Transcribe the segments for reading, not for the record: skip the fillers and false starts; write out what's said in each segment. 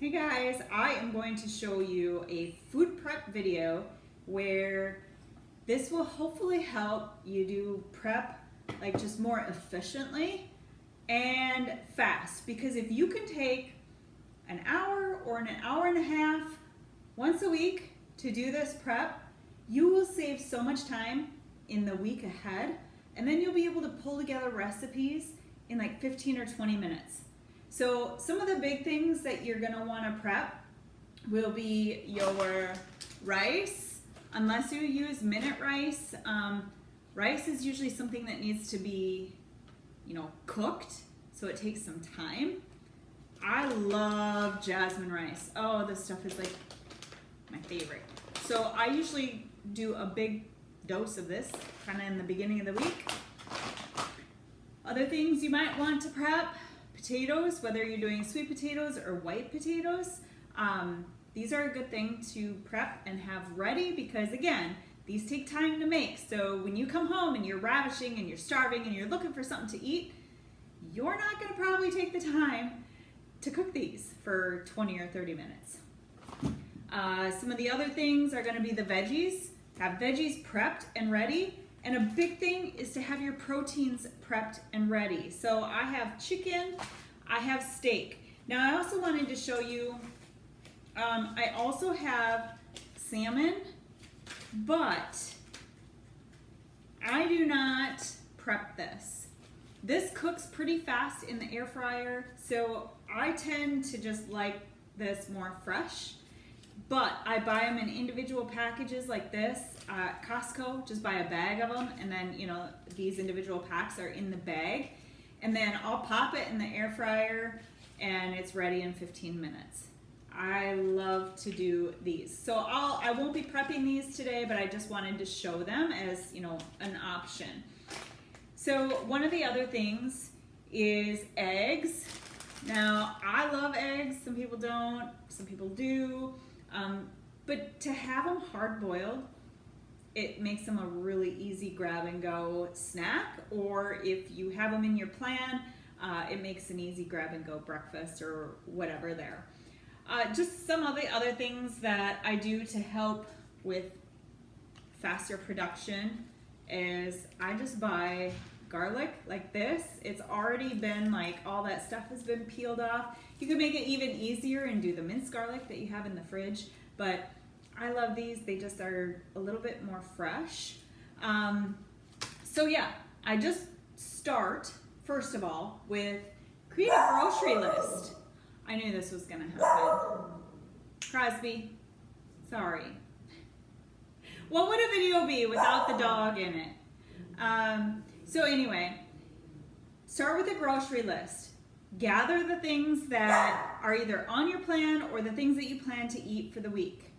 Hey guys, I am going to show you a food prep video where this will hopefully help you do prep like just more efficiently and fast, because if you can take an hour or an hour and a half once a week to do this prep, you will save so much time in the week ahead, and then you'll be able to pull together recipes in like 15 or 20 minutes. So some of the big things that you're gonna wanna prep will be your rice, unless you use minute rice. Rice is usually something that needs to be, cooked, so it takes some time. I love jasmine rice. Oh, this stuff is like my favorite. So I usually do a big dose of this kind of in the beginning of the week. Other things you might want to prep: potatoes, whether you're doing sweet potatoes or white potatoes. These are a good thing to prep and have ready because, again, these take time to make. So when you come home and you're ravishing and you're starving and you're looking for something to eat, you're not going to probably take the time to cook these for 20 or 30 minutes. Some of the other things are going to be the veggies. Have veggies prepped and ready. And a big thing is to have your proteins prepped and ready. So I have chicken, I have steak. Now I also wanted to show you, I also have salmon, but I do not prep this. This cooks pretty fast in the air fryer, so I tend to just like this more fresh. But I buy them in individual packages like this at Costco. Just buy a bag of them, and then these individual packs are in the bag, and then I'll pop it in the air fryer and it's ready in 15 minutes. I love to do these. So I won't be prepping these today, but I just wanted to show them as an option. So one of the other things is eggs. Now I love eggs. Some people don't, some people do. But to have them hard boiled, it makes them a really easy grab and go snack, or if you have them in your plan, it makes an easy grab and go breakfast or whatever there. Just some of the other things that I do to help with faster production is I just buy garlic like this. It's already been all that stuff has been peeled off. You can make it even easier and do the minced garlic that you have in the fridge, but I love these. They just are a little bit more fresh. So yeah, I just start first of all with create a grocery list. I knew this was gonna happen. Crosby, sorry. What would a video be without the dog in it? So anyway, start with a grocery list. Gather the things that are either on your plan or the things that you plan to eat for the week.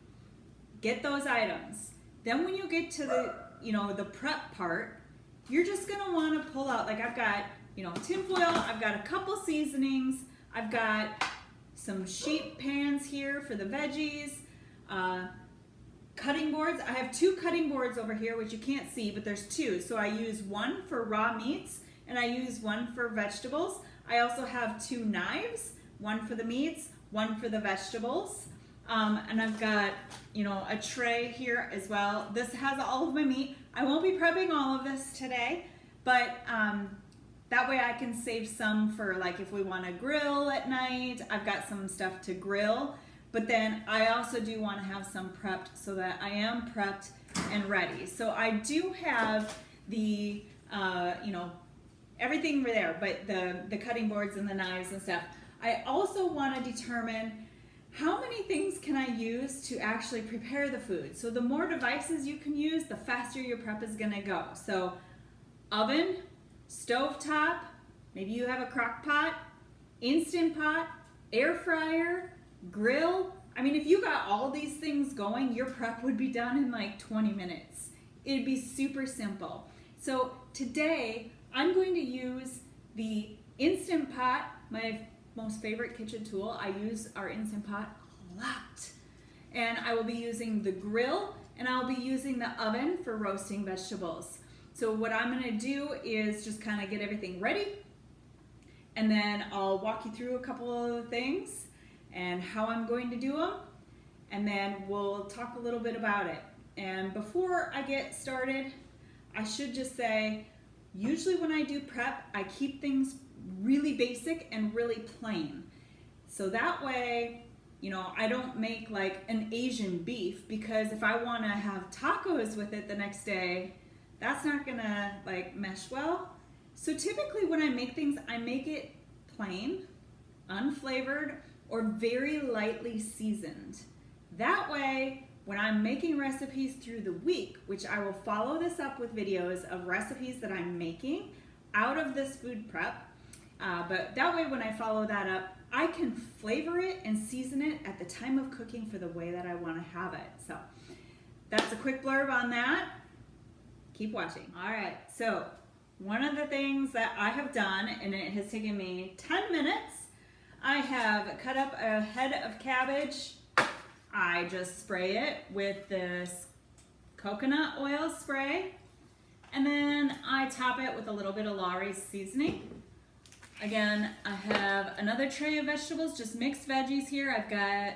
Get those items. Then when you get to the prep part, you're just gonna wanna pull out, I've got, tinfoil, I've got a couple seasonings, I've got some sheet pans here for the veggies, cutting boards. I have 2 cutting boards over here, which you can't see, but there's 2. So I use one for raw meats and I use one for vegetables. I also have 2 knives, one for the meats, one for the vegetables. And I've got, a tray here as well. This has all of my meat. I won't be prepping all of this today, but that way I can save some for if we want to grill at night. I've got some stuff to grill. But then I also do want to have some prepped so that I am prepped and ready. So I do have the, everything there, but the cutting boards and the knives and stuff. I also want to determine how many things can I use to actually prepare the food. So the more devices you can use, the faster your prep is going to go. So oven, stovetop, maybe you have a crock pot, Instant Pot, air fryer, grill. I mean, if you got all these things going, your prep would be done in 20 minutes. It'd be super simple. So today, I'm going to use the Instant Pot, my most favorite kitchen tool. I use our Instant Pot a lot. And I will be using the grill, and I'll be using the oven for roasting vegetables. So what I'm gonna do is just kind of get everything ready, and then I'll walk you through a couple of the things. and how I'm going to do them, and then we'll talk a little bit about it. And before I get started, I should just say, usually when I do prep, I keep things really basic and really plain. So that way, I don't make like an Asian beef, because if I want to have tacos with it the next day, that's not gonna like mesh well. So typically when I make things, I make it plain, unflavored, or very lightly seasoned. That way, when I'm making recipes through the week, which I will follow this up with videos of recipes that I'm making out of this food prep, but that way when I follow that up, I can flavor it and season it at the time of cooking for the way that I want to have it. So that's a quick blurb on that. Keep watching. All right, so one of the things that I have done, and it has taken me 10 minutes, I have cut up a head of cabbage. I just spray it with this coconut oil spray, and then I top it with a little bit of Lawry's seasoning. Again, I have another tray of vegetables, just mixed veggies here. I've got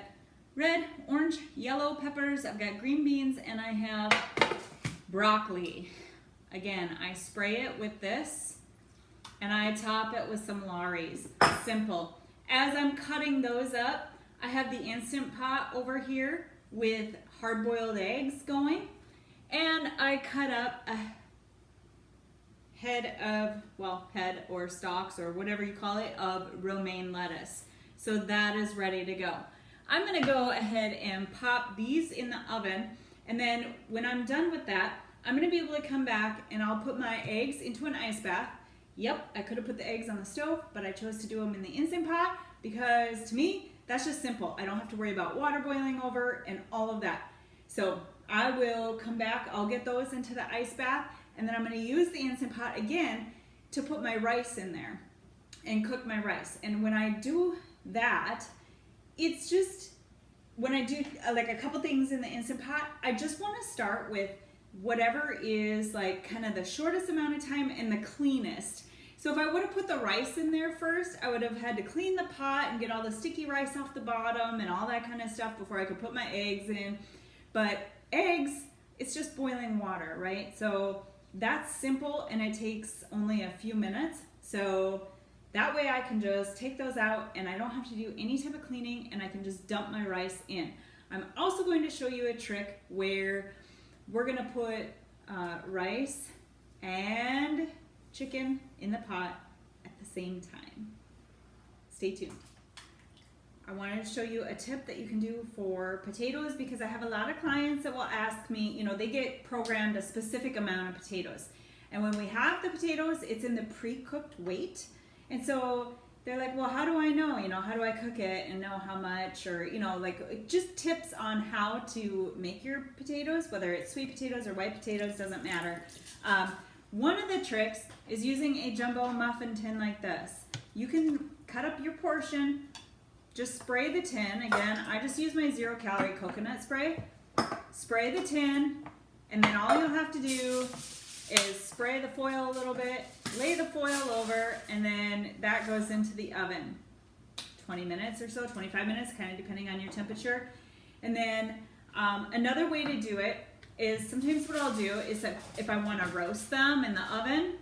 red, orange, yellow peppers, I've got green beans, and I have broccoli. Again, I spray it with this, and I top it with some Lawry's. Simple. As I'm cutting those up, I have the Instant Pot over here with hard-boiled eggs going, and I cut up a head or stalks or whatever you call it of romaine lettuce. So that is ready to go. I'm gonna go ahead and pop these in the oven, and then when I'm done with that, I'm gonna be able to come back and I'll put my eggs into an ice bath. Yep, I could have put the eggs on the stove, but I chose to do them in the Instant Pot because to me, that's just simple. I don't have to worry about water boiling over and all of that. So I will come back, I'll get those into the ice bath, and then I'm gonna use the Instant Pot again to put my rice in there and cook my rice. And when I do that, it's just, when I do like a couple things in the Instant Pot, I just wanna start with whatever is like kind of the shortest amount of time and the cleanest. So if I would have put the rice in there first, I would have had to clean the pot and get all the sticky rice off the bottom and all that kind of stuff before I could put my eggs in. But eggs, it's just boiling water, right? So that's simple, and it takes only a few minutes. So that way I can just take those out and I don't have to do any type of cleaning, and I can just dump my rice in. I'm also going to show you a trick where we're gonna put rice and chicken in the pot at the same time. Stay tuned. I wanted to show you a tip that you can do for potatoes, because I have a lot of clients that will ask me, they get programmed a specific amount of potatoes. And when we have the potatoes, it's in the pre-cooked weight. And so they're like, well, how do I know? How do I cook it and know how much? Or, like just tips on how to make your potatoes, whether it's sweet potatoes or white potatoes, doesn't matter. One of the tricks is using a jumbo muffin tin like this. You can cut up your portion, just spray the tin. Again, I just use my 0-calorie coconut spray. Spray the tin, and then all you'll have to do is spray the foil a little bit, lay the foil over, and then that goes into the oven. 20 minutes or so, 25 minutes, kind of depending on your temperature. And then another way to do it is, sometimes what I'll do is that if I want to roast them in the oven,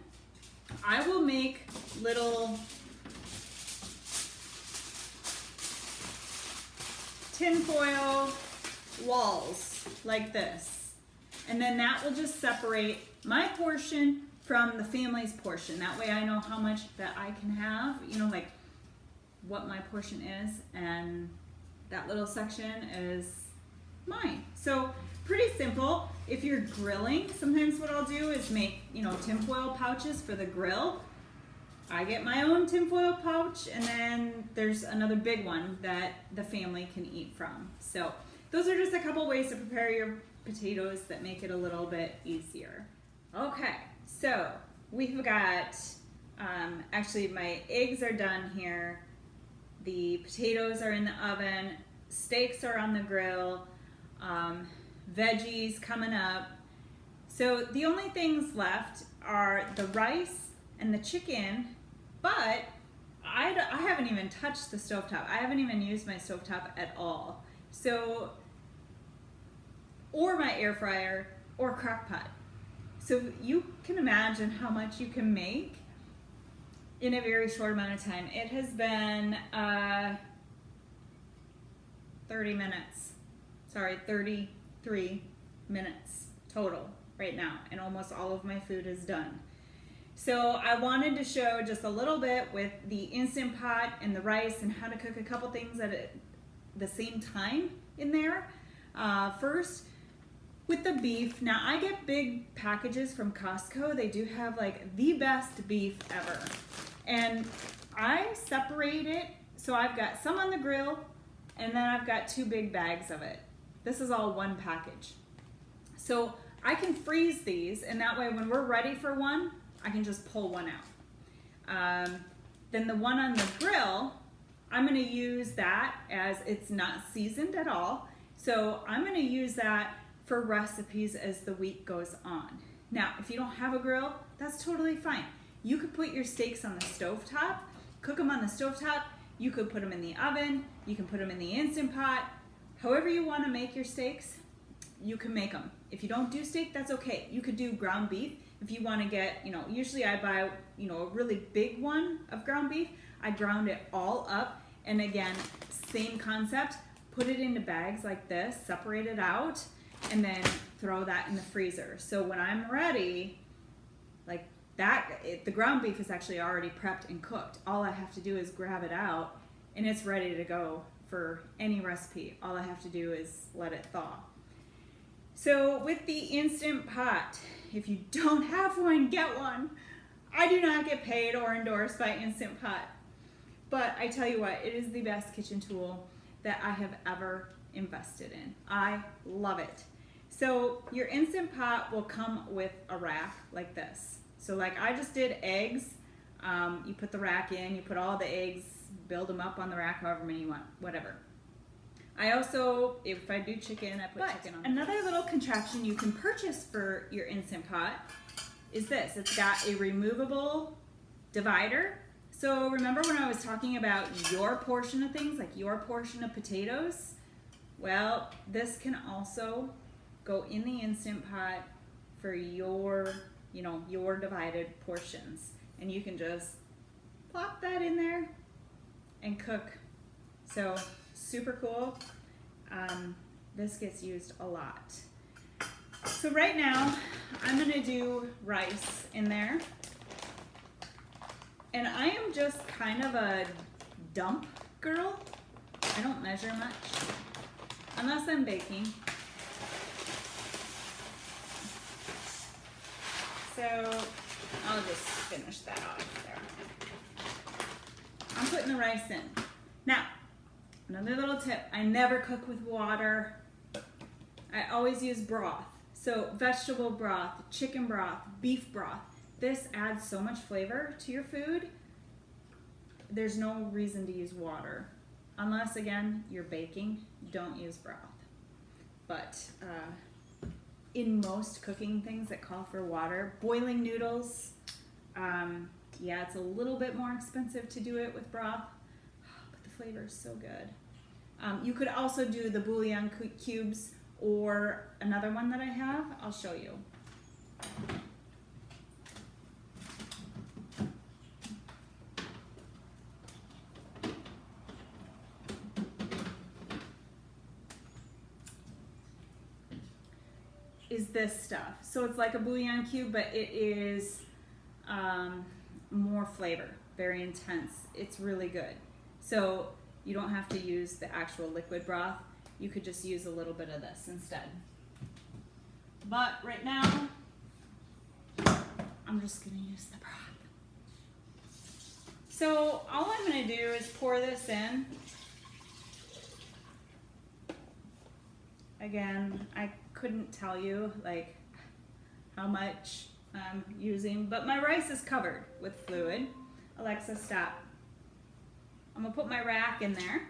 I will make little tinfoil walls like this. And then that will just separate my portion from the family's portion. That way I know how much that I can have, like what my portion is, and that little section is mine. So pretty simple. If you're grilling, sometimes what I'll do is make, tinfoil pouches for the grill. I get my own tinfoil pouch, and then there's another big one that the family can eat from. So those are just a couple ways to prepare your potatoes that make it a little bit easier. Okay, so we've got, actually my eggs are done here. The potatoes are in the oven. Steaks are on the grill. Veggies coming up. So the only things left are the rice and the chicken, but I haven't even touched the stovetop. I haven't even used my stovetop at all. So, or my air fryer or crock pot. So you can imagine how much you can make in a very short amount of time. It has been 33 minutes total right now, and almost all of my food is done. So I wanted to show just a little bit with the Instant Pot and the rice and how to cook a couple things at the same time in there. First, with the beef, now I get big packages from Costco. They do have like the best beef ever. And I separate it, so I've got some on the grill, and then I've got 2 big bags of it. This is all one package. So I can freeze these, and that way when we're ready for one, I can just pull one out. Then the one on the grill, I'm gonna use that as it's not seasoned at all. So I'm gonna use that for recipes as the week goes on. Now, if you don't have a grill, that's totally fine. You could put your steaks on the stovetop, cook them on the stovetop. You could put them in the oven. You can put them in the Instant Pot. However you wanna make your steaks, you can make them. If you don't do steak, that's okay. You could do ground beef. If you want to get, usually I buy, a really big one of ground beef. I ground it all up. And again, same concept. Put it into bags like this, separate it out, and then throw that in the freezer. So when I'm ready, like that, the ground beef is actually already prepped and cooked. All I have to do is grab it out, and it's ready to go for any recipe. All I have to do is let it thaw. So with the Instant Pot, if you don't have one, get one. I do not get paid or endorsed by Instant Pot. But I tell you what, it is the best kitchen tool that I have ever invested in. I love it. So your Instant Pot will come with a rack like this. So like I just did eggs. You put the rack in, you put all the eggs, build them up on the rack however many you want, whatever. I also, if I do chicken, I put chicken on. Another little contraption you can purchase for your Instant Pot is this. It's got a removable divider. So remember when I was talking about your portion of things, like your portion of potatoes? Well, this can also go in the Instant Pot for your, your divided portions. And you can just plop that in there and cook. So super cool. This gets used a lot. So right now, I'm gonna do rice in there. And I am just kind of a dump girl. I don't measure much, unless I'm baking. So I'll just finish that off there. I'm putting the rice in. Now, another little tip, I never cook with water. I always use broth. So vegetable broth, chicken broth, beef broth. This adds so much flavor to your food. There's no reason to use water. Unless, again, you're baking, don't use broth. But in most cooking things that call for water, boiling noodles, yeah, it's a little bit more expensive to do it with broth, but the flavor is so good. You could also do the bouillon cubes, or another one that I have, I'll show you. Is this stuff. So it's like a bouillon cube, but it is more flavor, very intense. It's really good. So you don't have to use the actual liquid broth. You could just use a little bit of this instead. But right now, I'm just gonna use the broth. So all I'm gonna do is pour this in. Again, I couldn't tell you like how much I'm using, but my rice is covered with fluid. Alexa, stop. I'm gonna put my rack in there.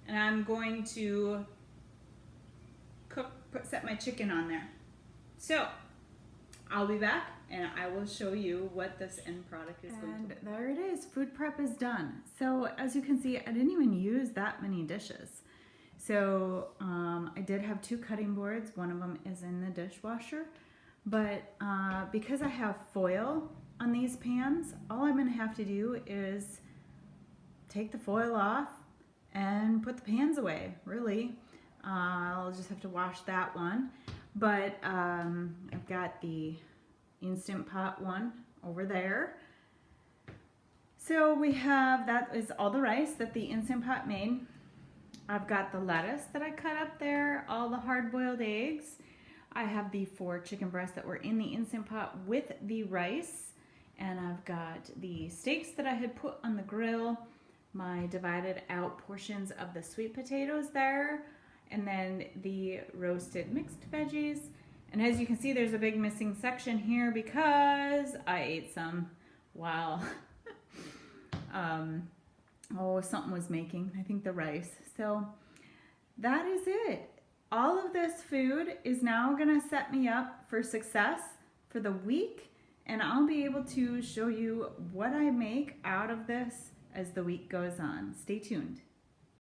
And I'm going to set my chicken on there. So I'll be back and I will show you what this end product is going to be. And there it is, food prep is done. So as you can see, I didn't even use that many dishes. So I did have 2 cutting boards. One of them is in the dishwasher. But because I have foil on these pans, all I'm going to have to do is take the foil off and put the pans away, really. I'll just have to wash that one. But I've got the Instant Pot one over there. So we have, that is all the rice that the Instant Pot made. I've got the lettuce that I cut up there, all the hard-boiled eggs. I have the 4 chicken breasts that were in the Instant Pot with the rice. And I've got the steaks that I had put on the grill, my divided out portions of the sweet potatoes there, and then the roasted mixed veggies. And as you can see, there's a big missing section here because I ate some while something was making, I think the rice. So that is it. All of this food is now gonna set me up for success for the week, and I'll be able to show you what I make out of this as the week goes on. Stay tuned.